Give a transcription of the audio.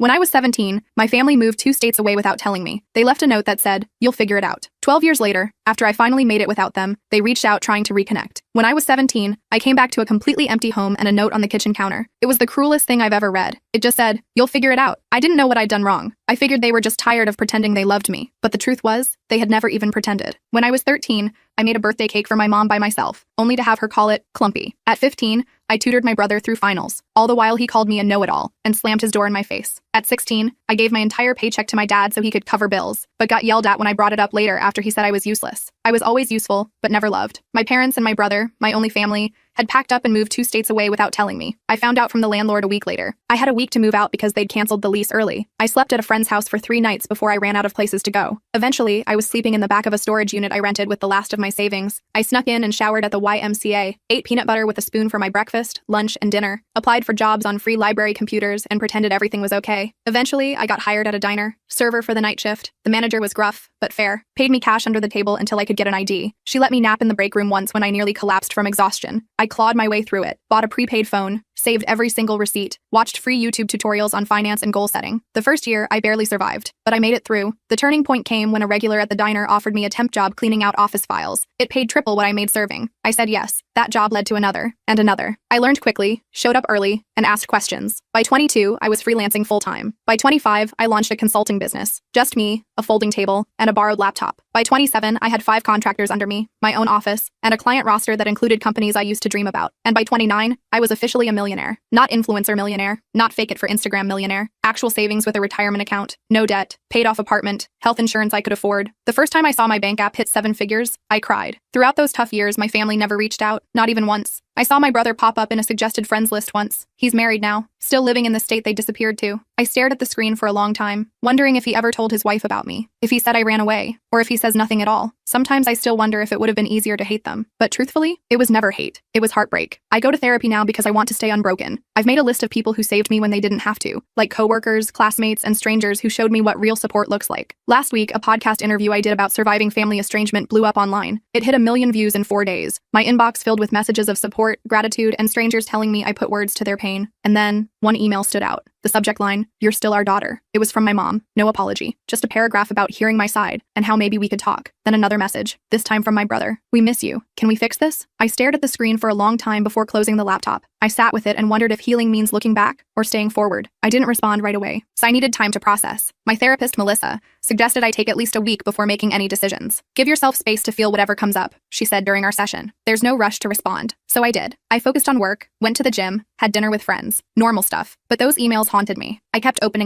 When I was 17, my family moved 2 states away without telling me. They left a note that said, "You'll figure it out." 12 years later, after I finally made it without them, they reached out trying to reconnect. When I was 17, I came back to a completely empty home and a note on the kitchen counter. It was the cruelest thing I've ever read. It just said, "You'll figure it out." I didn't know what I'd done wrong. I figured they were just tired of pretending they loved me. But the truth was, they had never even pretended. When I was 13, I made a birthday cake for my mom by myself, only to have her call it clumpy. At 15, I tutored my brother through finals, all the while he called me a know-it-all and slammed his door in my face. At 16, I gave my entire paycheck to my dad so he could cover bills, but got yelled at when I brought it up later after he said I was useless. I was always useful, but never loved. My parents and my brother, my only family, had packed up and moved 2 states away without telling me. I found out from the landlord a week later. I had a week to move out because they'd canceled the lease early. I slept at a friend's house for 3 nights before I ran out of places to go. Eventually, I was sleeping in the back of a storage unit I rented with the last of my savings. I snuck in and showered at the YMCA, ate peanut butter with a spoon for my breakfast, lunch, and dinner, applied for jobs on free library computers, and pretended everything was okay. Eventually, I got hired at a diner, server for the night shift. The manager was gruff, but fair, paid me cash under the table until I could get an ID. She let me nap in the break room once when I nearly collapsed from exhaustion. I clawed my way through it, bought a prepaid phone, saved every single receipt, watched free YouTube tutorials on finance and goal setting. The first year, I barely survived, but I made it through. The turning point came when a regular at the diner offered me a temp job cleaning out office files. It paid triple what I made serving. I said yes. That job led to another, and another. I learned quickly, showed up early, and asked questions. By 22, I was freelancing full-time. By 25, I launched a consulting business. Just me, a folding table, and a borrowed laptop. By 27, I had 5 contractors under me, my own office, and a client roster that included companies I used to dream about. And by 29, I was officially a millionaire. Not influencer millionaire, not fake it for Instagram millionaire. Actual savings with a retirement account, no debt, paid off apartment, health insurance I could afford. The first time I saw my bank app hit 7 figures, I cried. Throughout those tough years, my family never reached out, not even once. I saw my brother pop up in a suggested friends list once. He's married now, still living in the state they disappeared to. I stared at the screen for a long time, wondering if he ever told his wife about me, if he said I ran away, or if he says nothing at all. Sometimes I still wonder if it would have been easier to hate them. But truthfully, it was never hate. It was heartbreak. I go to therapy now because I want to stay unbroken. I've made a list of people who saved me when they didn't have to, like coworkers, classmates, and strangers who showed me what real support looks like. Last week, a podcast interview I did about surviving family estrangement blew up online. It hit 1 million views in 4 days. My inbox filled with messages of support, gratitude, and strangers telling me I put words to their pain. And then, one email stood out. The subject line, "You're still our daughter." It was from my mom. No apology. Just a paragraph about hearing my side and how maybe we could talk. Then another message, this time from my brother. "We miss you. Can we fix this?" I stared at the screen for a long time before closing the laptop. I sat with it and wondered if healing means looking back or staying forward. I didn't respond right away, so I needed time to process. My therapist, Melissa, suggested I take at least a week before making any decisions. "Give yourself space to feel whatever comes up," she said during our session. "There's no rush to respond." So I did. I focused on work, went to the gym, had dinner with friends. Normal stuff. But those emails haunted me. I kept opening